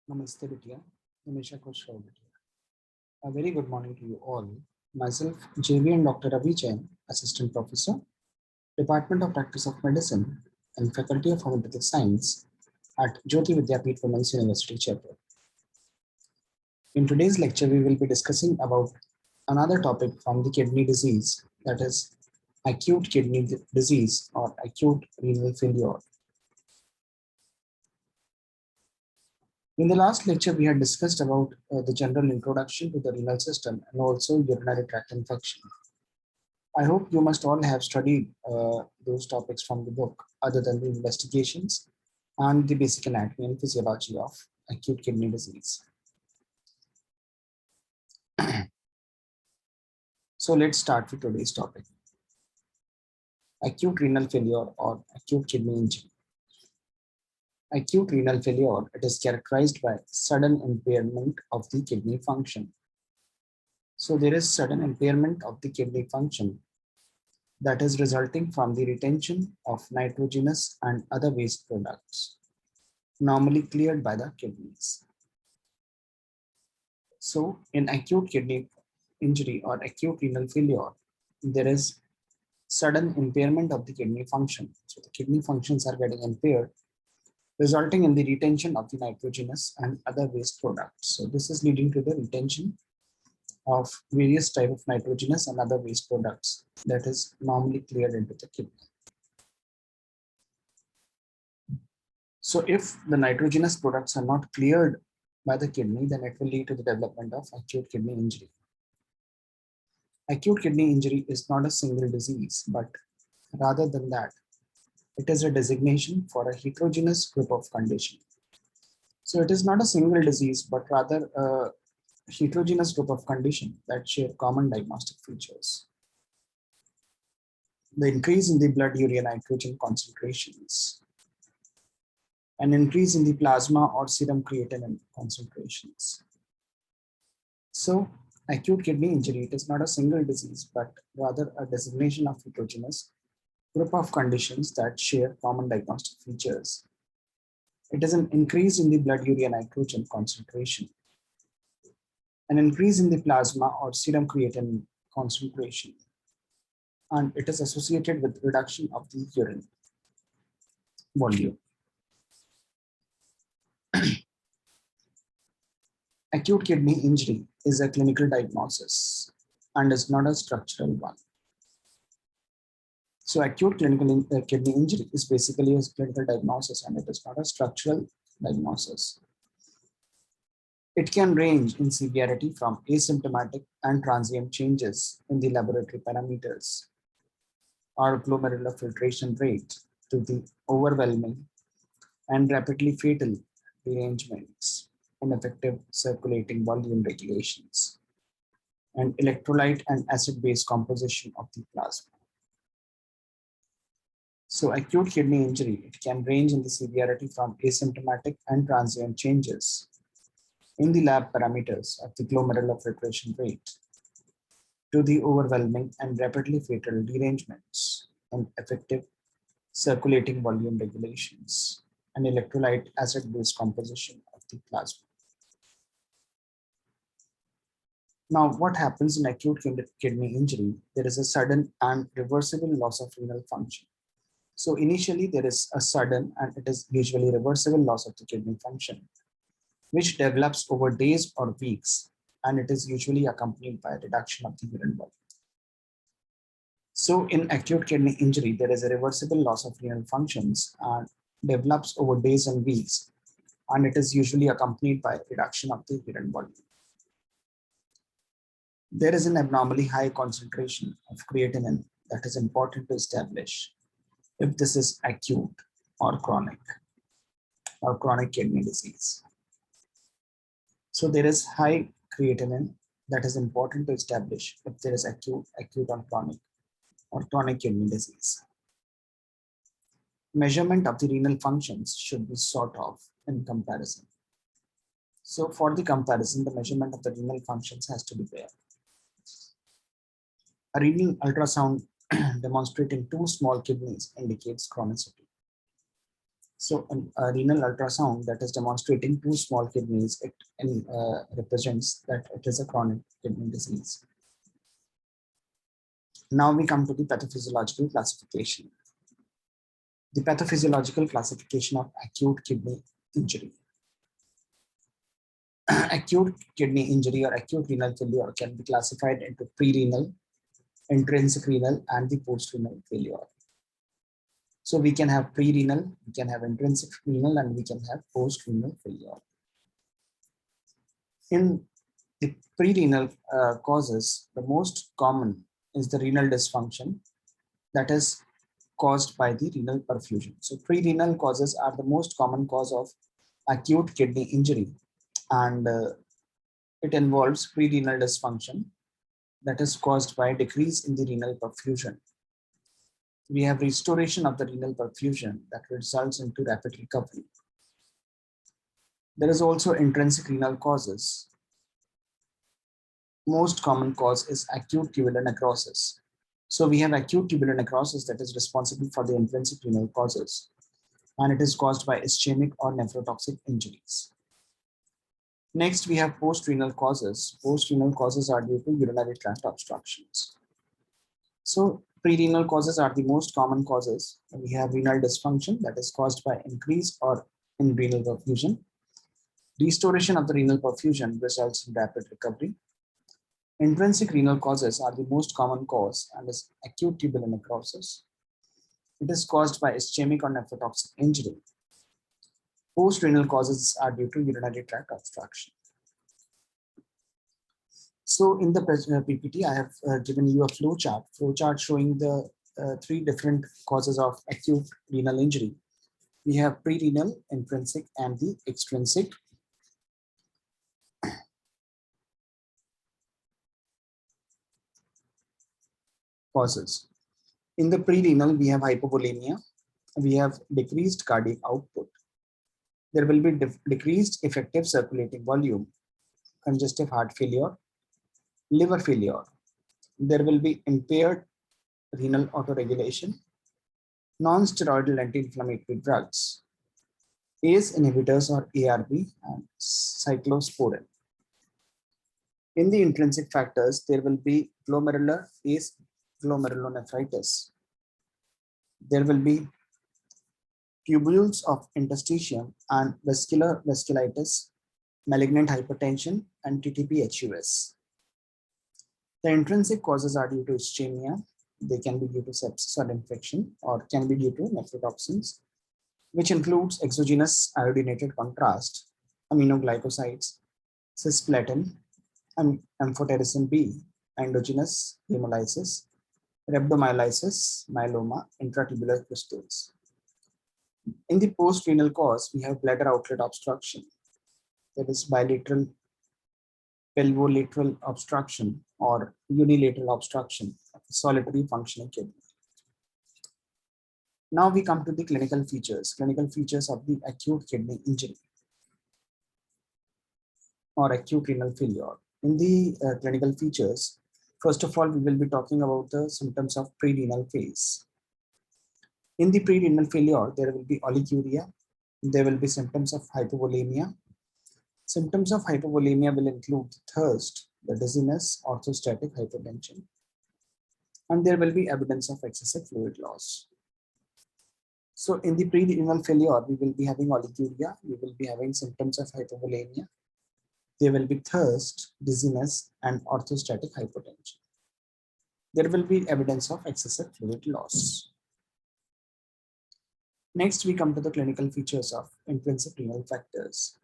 Namaste Bitya. Hamisha Khush raho Bitya. A very good morning to you all. Myself, JV and Dr. Ravi Jain, Assistant Professor, Department of Practice of Medicine and Faculty of Homeopathic Science at JAYOTI VIDYAPEETH Women's University, Jaipur. In today's lecture, we will be discussing about another topic from the kidney disease, that is acute kidney disease or acute renal failure. In the last lecture, we had discussed about the general introduction to the renal system and also urinary tract infection. I hope you must all have studied those topics from the book, other than the investigations and the basic anatomy and physiology of acute kidney disease. So let's start with today's topic. Acute renal failure or acute kidney injury. Acute renal failure, it is characterized by sudden impairment of the kidney function. So there is sudden impairment of the kidney function that is resulting from the retention of nitrogenous and other waste products, normally cleared by the kidneys. So in acute kidney injury or acute renal failure, there is sudden impairment of the kidney function. So the kidney functions are getting impaired, resulting in the retention of the nitrogenous and other waste products. So this is leading to the retention of various type of nitrogenous and other waste products that is normally cleared into the kidney. So if the nitrogenous products are not cleared by the kidney, then it will lead to the development of acute kidney injury. Acute kidney injury is not a single disease, but rather than that, it is a designation for a heterogeneous group of conditions. So it is not a single disease, but rather a heterogeneous group of conditions that share common diagnostic features. The increase in the blood urea nitrogen concentrations, an increase in the plasma or serum creatinine concentrations. So acute kidney injury, it is not a single disease, but rather a designation of heterogeneous group of conditions that share common diagnostic features. It is an increase in the blood urea nitrogen concentration, an increase in the plasma or serum creatinine concentration, and it is associated with reduction of the urine volume. Acute kidney injury is a clinical diagnosis and is not a structural one. So acute clinical kidney injury is basically a clinical diagnosis and it is not a structural diagnosis. It can range in severity from asymptomatic and transient changes in the laboratory parameters or glomerular filtration rate to the overwhelming and rapidly fatal derangements, ineffective circulating volume regulations, and electrolyte and acid-base composition of the plasma. So acute kidney injury, it can range in the severity from asymptomatic and transient changes in the lab parameters of the glomerular filtration rate to the overwhelming and rapidly fatal derangements in effective circulating volume regulations and electrolyte acid-base composition of the plasma. Now, what happens in acute kidney injury? There is a sudden and reversible loss of renal function. So initially there is a sudden and it is usually reversible loss of the kidney function, which develops over days or weeks, and it is usually accompanied by a reduction of the urine volume. So in acute kidney injury, there is a reversible loss of renal functions and develops over days and weeks, and it is usually accompanied by a reduction of the urine volume. There is an abnormally high concentration of creatinine that is important to establish if this is acute or chronic kidney disease. So there is high creatinine that is important to establish if there is acute or chronic kidney disease. Measurement of the renal functions should be sort of in comparison. So for the comparison, the measurement of the renal functions has to be there. A renal ultrasound demonstrating two small kidneys indicates chronicity. So a renal ultrasound that is demonstrating two small kidneys, it represents that it is a chronic kidney disease. Now we come to the pathophysiological classification. The pathophysiological classification of acute kidney injury. Acute kidney injury or acute renal failure can be classified into pre-renal, intrinsic renal, and the post-renal failure. So we can have pre-renal, we can have intrinsic renal, and we can have post-renal failure. In the pre-renal causes, the most common is the renal dysfunction that is caused by the renal perfusion. So pre-renal causes are the most common cause of acute kidney injury, and it involves pre-renal dysfunction that is caused by a decrease in the renal perfusion. We have restoration of the renal perfusion that results into rapid recovery. There is also intrinsic renal causes. Most common cause is acute tubular necrosis. So we have acute tubular necrosis that is responsible for the intrinsic renal causes, and it is caused by ischemic or nephrotoxic injuries. Next, we have post-renal causes. Post-renal causes are due to urinary tract obstructions. So pre-renal causes are the most common causes. We have renal dysfunction that is caused by increase or in renal perfusion. Restoration of the renal perfusion results in rapid recovery. Intrinsic renal causes are the most common cause and is acute tubular necrosis. It is caused by ischemic or nephrotoxic injury. Post-renal causes are due to urinary tract obstruction. So in the PPT, I have given you a flow chart showing the three different causes of acute renal injury. We have pre-renal, intrinsic, and the extrinsic. Causes. In the pre-renal, we have hypovolemia. We have decreased cardiac output. There will be decreased effective circulating volume, congestive heart failure, liver failure. There will be impaired renal autoregulation, non-steroidal anti-inflammatory drugs, ACE inhibitors or ARB, and cyclosporin. In the intrinsic factors, there will be glomerular ACE glomerulonephritis. There will be tubules of interstitium and vasculitis, malignant hypertension, and TTP-HUS. The intrinsic causes are due to ischemia. They can be due to sepsis or infection, or can be due to nephrotoxins, which includes exogenous iodinated contrast, aminoglycosides, cisplatin, and amphotericin B, endogenous hemolysis, rhabdomyolysis, myeloma, intratubular crystals. In the post-renal cause, we have bladder outlet obstruction, that is bilateral pelvolateral obstruction or unilateral obstruction of a solitary functioning kidney. Now we come to the clinical features of the acute kidney injury or acute renal failure. In the clinical features, first of all, we will be talking about the symptoms of pre-renal phase. In the pre-renal failure, there will be oliguria. There will be symptoms of hypovolemia. Symptoms of hypovolemia will include thirst, the dizziness, orthostatic hypotension, and there will be evidence of excessive fluid loss. So in the pre-renal failure, we will be having oliguria, we will be having symptoms of hypovolemia. There will be thirst, dizziness, and orthostatic hypotension. There will be evidence of excessive fluid loss. Next, we come to the clinical features of intrinsic renal factors.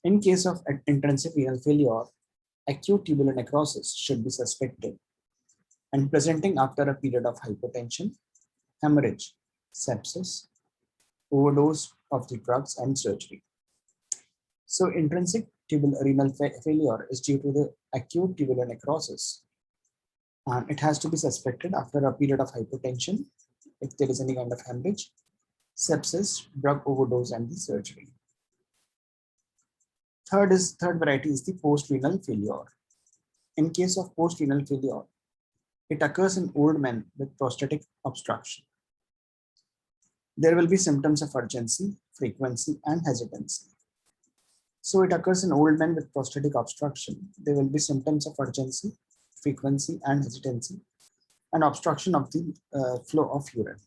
In case of intrinsic renal failure, acute tubular necrosis should be suspected and presenting after a period of hypotension, hemorrhage, sepsis, overdose of the drugs, and surgery. So intrinsic tubular renal failure is due to the acute tubular necrosis, and it has to be suspected after a period of hypotension, if there is any kind of hemorrhage, sepsis, drug overdose, and the surgery. Third variety is the post-renal failure. In case of post-renal failure, it occurs in old men with prostatic obstruction. There will be symptoms of urgency, frequency, and hesitancy. So it occurs in old men with prostatic obstruction. There will be symptoms of urgency, frequency, and hesitancy, and obstruction of the flow of urine.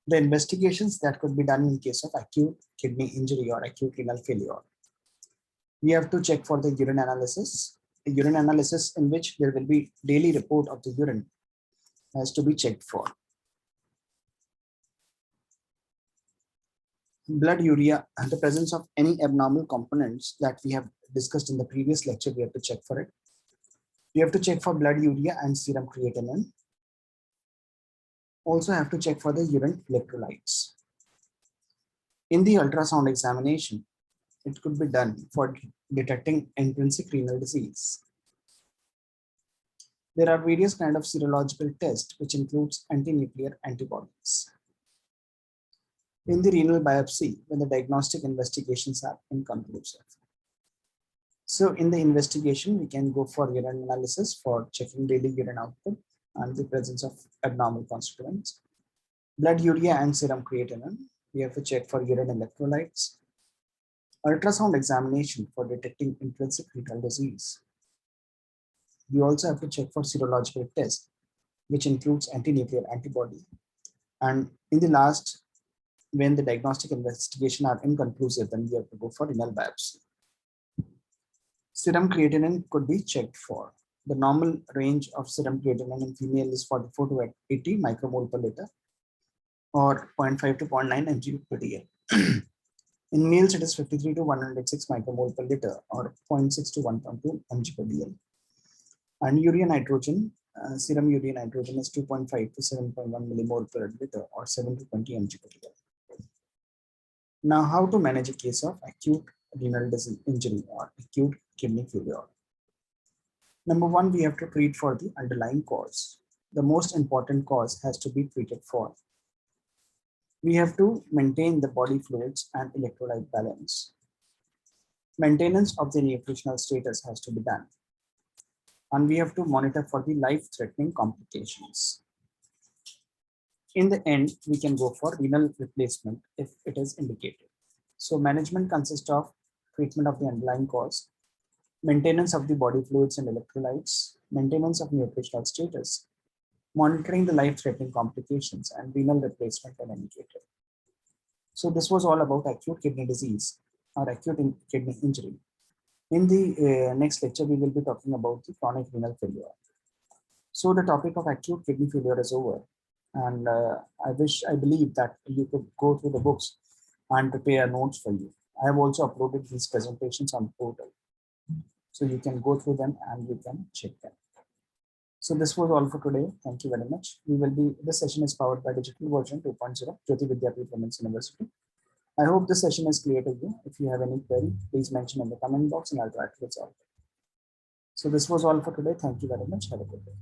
The investigations that could be done in case of acute kidney injury or acute renal failure. We have to check for the urine analysis. A urine analysis in which there will be daily report of the urine has to be checked for. Blood urea and the presence of any abnormal components that we have discussed in the previous lecture, we have to check for it. We have to check for blood urea and serum creatinine. Also have to check for the urine electrolytes. In the ultrasound examination, it could be done for detecting intrinsic renal disease. There are various kinds of serological tests, which includes antinuclear antibodies. In the renal biopsy, when the diagnostic investigations are inconclusive. So in the investigation, we can go for urine analysis for checking daily urine output and the presence of abnormal constituents. Blood urea and serum creatinine, we have to check for urine electrolytes. Ultrasound examination for detecting intrinsic renal disease. We also have to check for serological tests, which includes antinuclear antibody. And in the last, when the diagnostic investigation are inconclusive, then we have to go for renal biopsy. Serum creatinine could be checked for. The normal range of serum creatinine in female is 44 to 80 micromole per liter or 0.5 to 0.9 mg per dl. In males, it is 53 to 106 micromole per liter or 0.6 to 1.2 mg per dl. And urea nitrogen, serum urea nitrogen is 2.5 to 7.1 millimole per liter or 7 to 20 mg per dl. Now, how to manage a case of acute renal disease injury or acute kidney failure? Number one, we have to treat for the underlying cause. The most important cause has to be treated for. We have to maintain the body fluids and electrolyte balance. Maintenance of the nutritional status has to be done. And we have to monitor for the life-threatening complications. In the end, we can go for renal replacement if it is indicated. So management consists of treatment of the underlying cause, maintenance of the body fluids and electrolytes, maintenance of nutritional status, monitoring the life-threatening complications, and renal replacement when indicated. So this was all about acute kidney disease or acute kidney injury. In the next lecture, we will be talking about the chronic renal failure. So the topic of acute kidney failure is over. And I believe that you could go through the books and prepare notes for you. I have also uploaded these presentations on the portal. So you can go through them and you can check them. So this was all for today. Thank you very much. This session is powered by digital version 2.0, JAYOTI VIDYAPEETH Women's University. I hope this session is clear to you. If you have any query, please mention in the comment box and I'll try to resolve it. So this was all for today. Thank you very much. Have a good day.